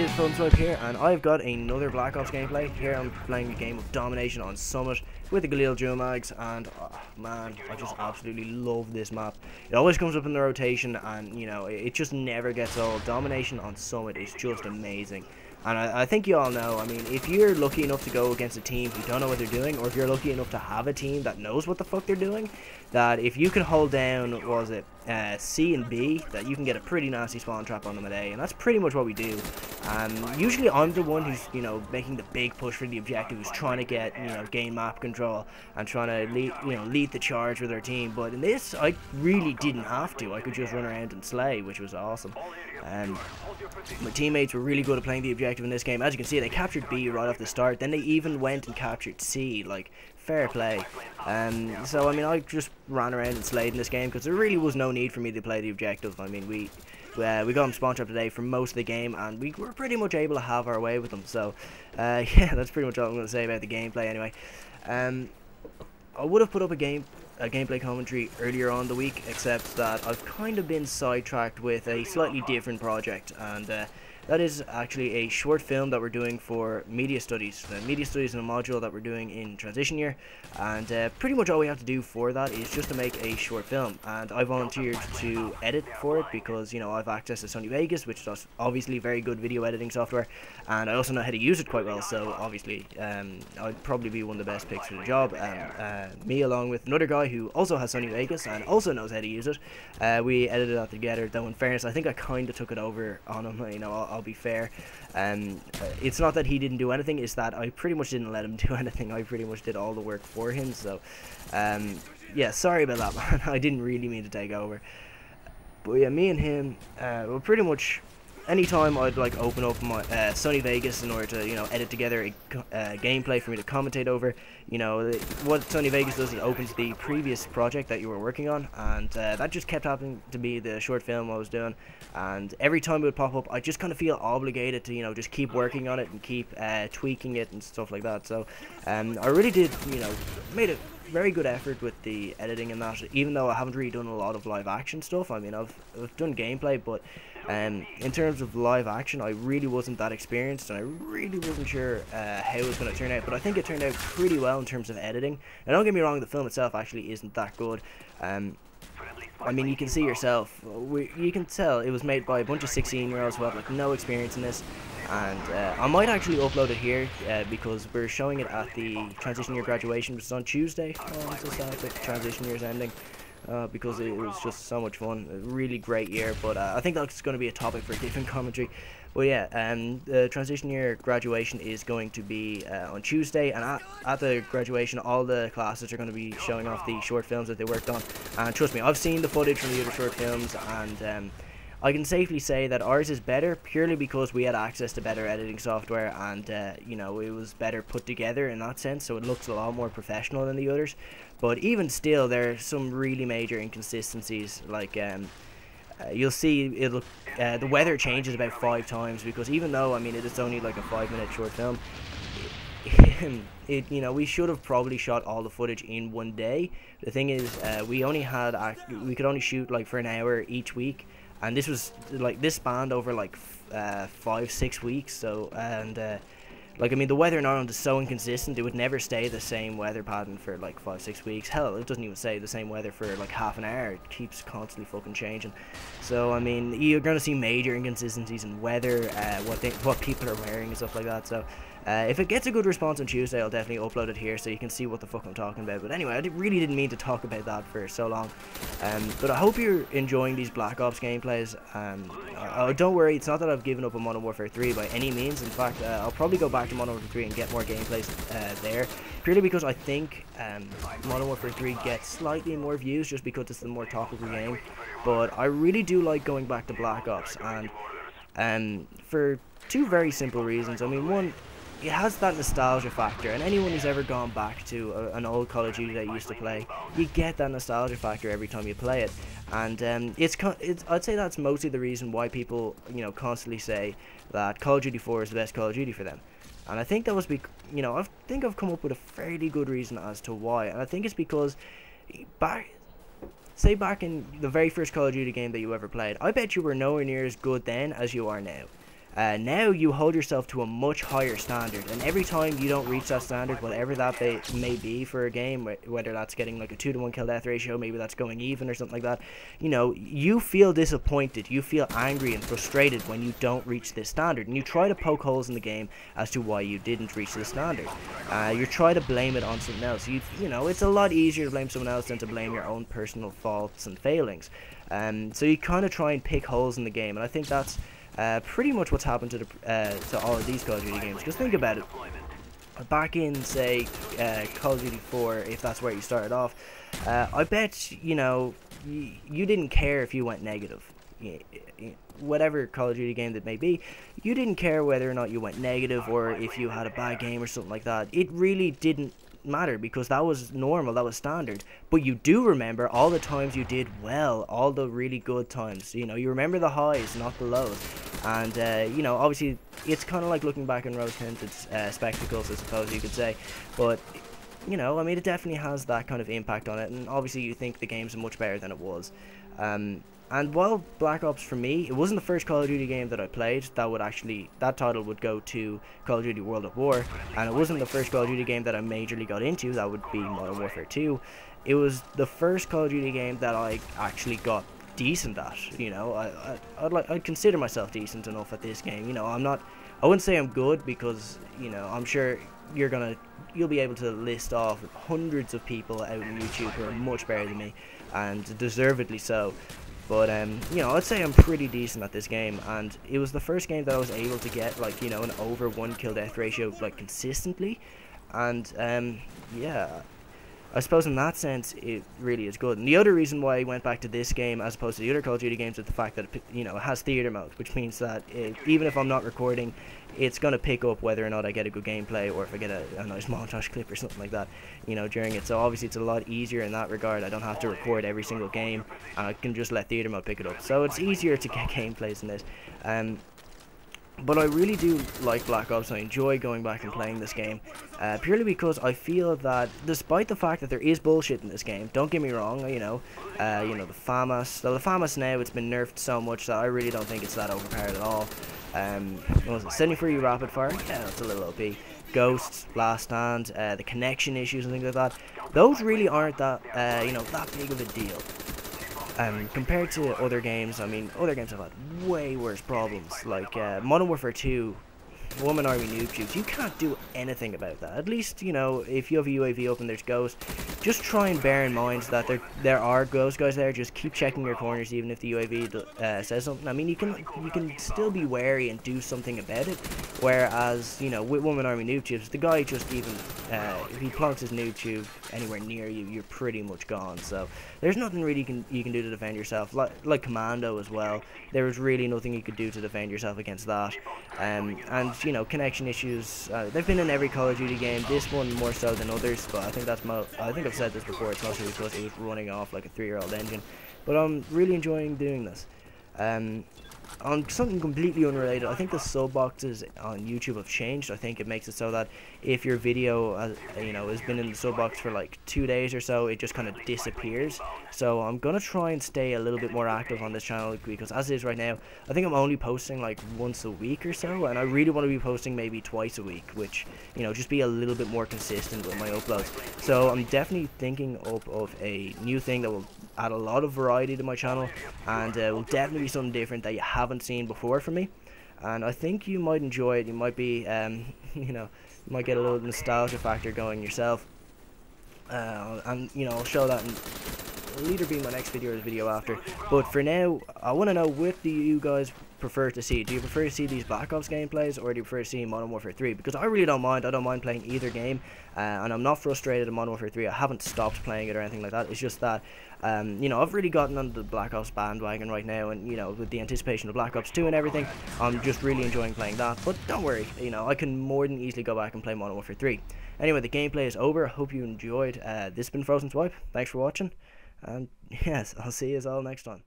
is FrOzenSwipe here, and I've got another Black Ops gameplay. Here I'm playing a game of Domination on Summit with the Galil dual mags, and oh, man, I just absolutely love this map. It always comes up in the rotation, and you know, it just never gets old. Domination on Summit is just amazing. And I think you all know, I mean, if you're lucky enough to go against a team who don't know what they're doing, or if you're lucky enough to have a team that knows what the fuck they're doing, that if you can hold down, what was it, C and B, that you can get a pretty nasty spawn trap on them at A, and that's pretty much what we do. Usually I'm the one who's, you know, making the big push for the objective, who's trying to get, you know, gain map control, and trying to, lead the charge with our team, but in this, I really didn't have to. I could just run around and slay, which was awesome. My teammates were really good at playing the objective in this game. As you can see, they captured B right off the start, then they even went and captured C, like, fair play. So I mean, I just ran around and slayed in this game because there really was no need for me to play the objective. I mean, we got them spawn trap today for most of the game, and we were pretty much able to have our way with them. So yeah, that's pretty much all I'm going to say about the gameplay anyway. I would have put up a gameplay commentary earlier on the week, except that I've kind of been sidetracked with a slightly different project, and that is actually a short film that we're doing for media studies. Media studies is a module that we're doing in transition year, and pretty much all we have to do for that is just to make a short film. And I volunteered to edit for it because, you know, I've access to Sony Vegas, which is obviously very good video editing software, and I also know how to use it quite well. So obviously, I'd probably be one of the best picks for the job. Me, along with another guy who also has Sony Vegas and also knows how to use it, we edited that together. Though in fairness, I think I kind of took it over on him. You know, I'll be fair. It's not that he didn't do anything, it's that I pretty much didn't let him do anything. I pretty much did all the work for him. So yeah, sorry about that, man. I didn't really mean to take over. But yeah, me and him, well, pretty much anytime I'd like open up my Sony Vegas in order to, you know, edit together a gameplay for me to commentate over, you know, what Sony Vegas does is it opens the previous project that you were working on, and that just kept happening to be the short film I was doing. And every time it would pop up, I just kind of feel obligated to, you know, just keep working on it and keep tweaking it and stuff like that. So I really did, you know, made a very good effort with the editing and that, even though I haven't really done a lot of live action stuff. I mean, I've done gameplay, but in terms of live action, I really wasn't that experienced, and I really wasn't sure how it was going to turn out. But I think it turned out pretty well in terms of editing. And don't get me wrong, the film itself actually isn't that good. I mean, you can see yourself, you can tell it was made by a bunch of 16-year-olds who have like no experience in this. And I might actually upload it here because we're showing it at the transition year graduation, which is on Tuesday. I'm so sad that the transition year is ending. Because it was just so much fun. A really great year, but I think that's going to be a topic for a different commentary. Well, yeah, the transition year graduation is going to be on Tuesday, and at the graduation, all the classes are going to be showing off the short films that they worked on. And trust me, I've seen the footage from the other short films, and I can safely say that ours is better purely because we had access to better editing software, and you know, it was better put together in that sense, so it looks a lot more professional than the others. But even still, there are some really major inconsistencies. Like you'll see, the weather changes about 5 times, because even though, I mean, it is only like a 5-minute short film, you know, we should have probably shot all the footage in one day. The thing is, we could only shoot like for an hour each week. And this was like, this spanned over like 5-6 weeks. So, and like, I mean, the weather in Ireland is so inconsistent. It would never stay the same weather pattern for like 5-6 weeks. Hell, it doesn't even stay the same weather for like half an hour. It keeps constantly fucking changing. So I mean, you're gonna see major inconsistencies in weather, what people are wearing and stuff like that. So if it gets a good response on Tuesday, I'll definitely upload it here so you can see what the fuck I'm talking about. But anyway, I really didn't mean to talk about that for so long. But I hope you're enjoying these Black Ops gameplays. Don't worry, it's not that I've given up on Modern Warfare 3 by any means. In fact, I'll probably go back to Modern Warfare 3 and get more gameplays there. Purely because I think Modern Warfare 3 gets slightly more views just because it's the more topical game. But I really do like going back to Black Ops, and for 2 very simple reasons. I mean, one, it has that nostalgia factor, and anyone who's ever gone back to an old Call of Duty that you used to play, you get that nostalgia factor every time you play it. And I'd say that's mostly the reason why people, you know, constantly say that Call of Duty 4 is the best Call of Duty for them. And I think that was you know, I think I've come up with a fairly good reason as to why, and I think it's because back in the very first Call of Duty game that you ever played, I bet you were nowhere near as good then as you are now. Now you hold yourself to a much higher standard, and every time you don't reach that standard, whatever that may be for a game, whether that's getting like a 2-to-1 kill death ratio, maybe that's going even or something like that, you know, you feel disappointed, you feel angry and frustrated when you don't reach this standard, and you try to poke holes in the game as to why you didn't reach this standard. You try to blame it on something else. You know, it's a lot easier to blame someone else than to blame your own personal faults and failings. So you kind of try and pick holes in the game, and I think that's pretty much what's happened to all of these Call of Duty games. Because think about it, back in, say, Call of Duty 4, if that's where you started off, I bet, you know, you didn't care if you went negative. Whatever Call of Duty game that may be, you didn't care whether or not you went negative or if you had a bad game or something like that. It really didn't matter, because that was normal, that was standard. But you do remember all the times you did well, all the really good times. You know, you remember the highs, not the lows. And you know, obviously it's kind of like looking back in rose-tinted spectacles, I suppose you could say. But you know, I mean, it definitely has that kind of impact on it, and obviously you think the game's much better than it was. And while Black Ops, for me, it wasn't the first Call of Duty game that I played that title would go to Call of Duty World at War, and it wasn't the first Call of Duty game that I majorly got into, that would be Modern Warfare 2. It was the first Call of Duty game that I actually got decent at. You know, I'd consider myself decent enough at this game. You know, I wouldn't say I'm good, because, you know, I'm sure you'll be able to list off hundreds of people out on YouTube who are much better than me, and deservedly so. But, you know, I'd say I'm pretty decent at this game, and it was the first game that I was able to get, like, you know, an over 1 kill death ratio, like, consistently. And, yeah, I suppose in that sense, it really is good. And the other reason why I went back to this game as opposed to the other Call of Duty games is the fact that, you know, it has theater mode, which means that even if I'm not recording, it's going to pick up whether or not I get a good gameplay, or if I get a nice montage clip or something like that, you know, during it. So obviously it's a lot easier in that regard. I don't have to record every single game, and I can just let theater mode pick it up. So it's easier to get gameplays in this. But I really do like Black Ops. I enjoy going back and playing this game, purely because I feel that, despite the fact that there is bullshit in this game, don't get me wrong, you know, the FAMAS now, it's been nerfed so much that I really don't think it's that overpowered at all. What was it, 73 rapid fire? Yeah, that's a little OP. Ghosts, Last Stand, the connection issues and things like that, those really aren't that, you know, that big of a deal. Compared to other games, I mean, other games have had way worse problems, like Modern Warfare 2, Woman Army Noob Tubes. You can't do anything about that. At least, you know, if you have a UAV up and there's ghosts, just try and bear in mind that there are ghost guys there. Just keep checking your corners, even if the UAV says something. I mean, you can still be wary and do something about it. Whereas, you know, with Woman Army Noob Tubes, the guy just even if he plonks his noob tube anywhere near you, you're pretty much gone. So there's nothing really you can do to defend yourself. Like Commando as well, there was really nothing you could do to defend yourself against that. And you know, connection issues, they've been in every Call of Duty game. This one more so than others, but I think I think I've said this before. It's mostly because it was running off like a 3-year-old engine. But I'm really enjoying doing this. On something completely unrelated, I think the sub boxes on YouTube have changed. I think it makes it so that if your video, you know, has been in the sub box for like 2 days or so, it just kind of disappears. So I'm gonna try and stay a little bit more active on this channel, because as it is right now, I think I'm only posting like once a week or so, and I really want to be posting maybe twice a week, which, you know, just be a little bit more consistent with my uploads. So I'm definitely thinking up of a new thing that will add a lot of variety to my channel, and will definitely be something different that you haven't seen before from me. And I think you might enjoy it. You might be, you know, you might get a little nostalgia factor going yourself. And you know, I'll show that, and it'll either be my next video or the video after. But for now, I want to know, what do you guys prefer to see? Do you prefer to see these Black Ops gameplays, or do you prefer to see Modern Warfare 3? Because I really don't mind. I don't mind playing either game, and I'm not frustrated in Modern Warfare 3. I haven't stopped playing it or anything like that. It's just that, you know, I've really gotten on the Black Ops bandwagon right now, and, you know, with the anticipation of Black Ops 2 and everything, I'm just really enjoying playing that. But don't worry, you know, I can more than easily go back and play Modern Warfare 3. Anyway, the gameplay is over. I hope you enjoyed. This has been FrOzenSwipe. Thanks for watching, and yes, I'll see you all next time.